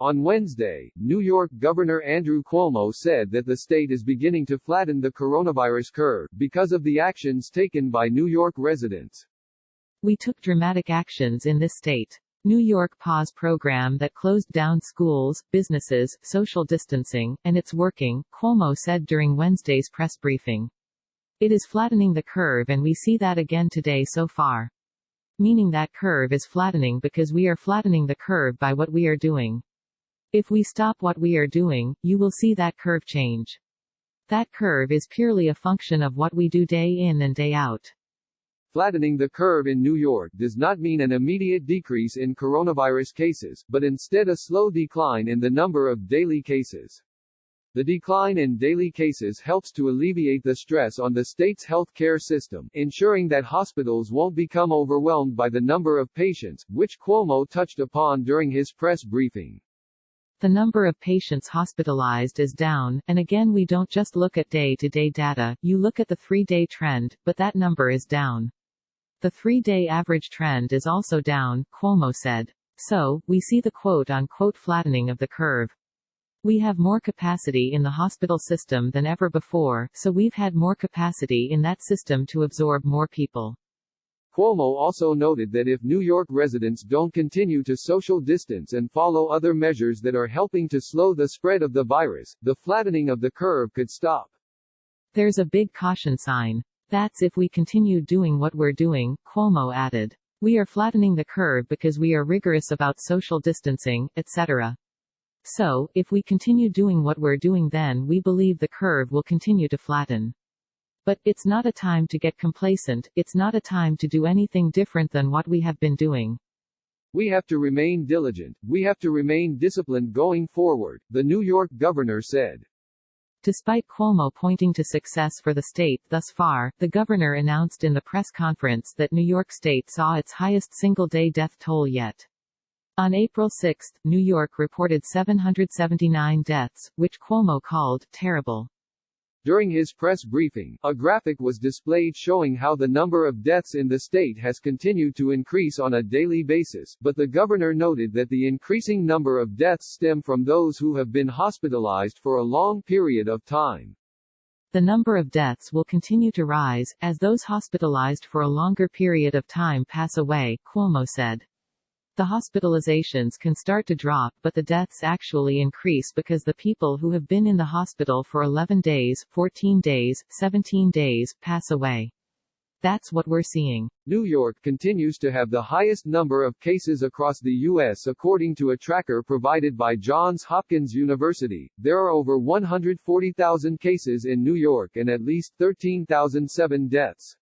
On Wednesday, New York Governor Andrew Cuomo said that the state is beginning to flatten the coronavirus curve because of the actions taken by New York residents. We took dramatic actions in this state. New York pause program that closed down schools, businesses, social distancing, and it's working, Cuomo said during Wednesday's press briefing. It is flattening the curve and we see that again today so far. Meaning that curve is flattening because we are flattening the curve by what we are doing. If we stop what we are doing, you will see that curve change. That curve is purely a function of what we do day in and day out. Flattening the curve in New York does not mean an immediate decrease in coronavirus cases, but instead a slow decline in the number of daily cases. The decline in daily cases helps to alleviate the stress on the state's healthcare system, ensuring that hospitals won't become overwhelmed by the number of patients, which Cuomo touched upon during his press briefing. The number of patients hospitalized is down, and again we don't just look at day-to-day data, you look at the 3-day trend, but that number is down. The 3-day average trend is also down, Cuomo said. So, we see the quote-unquote flattening of the curve. We have more capacity in the hospital system than ever before, so we've had more capacity in that system to absorb more people. Cuomo also noted that if New York residents don't continue to social distance and follow other measures that are helping to slow the spread of the virus, the flattening of the curve could stop. There's a big caution sign. That's if we continue doing what we're doing, Cuomo added. We are flattening the curve because we are rigorous about social distancing, etc. So, if we continue doing what we're doing, then we believe the curve will continue to flatten. But, it's not a time to get complacent, it's not a time to do anything different than what we have been doing. We have to remain diligent, we have to remain disciplined going forward, the New York governor said. Despite Cuomo pointing to success for the state thus far, the governor announced in the press conference that New York State saw its highest single-day death toll yet. On April 6, New York reported 779 deaths, which Cuomo called terrible. During his press briefing, a graphic was displayed showing how the number of deaths in the state has continued to increase on a daily basis, but the governor noted that the increasing number of deaths stem from those who have been hospitalized for a long period of time. The number of deaths will continue to rise, as those hospitalized for a longer period of time pass away, Cuomo said. The hospitalizations can start to drop, but the deaths actually increase because the people who have been in the hospital for 11 days, 14 days, 17 days, pass away. That's what we're seeing. New York continues to have the highest number of cases across the U.S. according to a tracker provided by Johns Hopkins University. There are over 140,000 cases in New York and at least 13,007 deaths.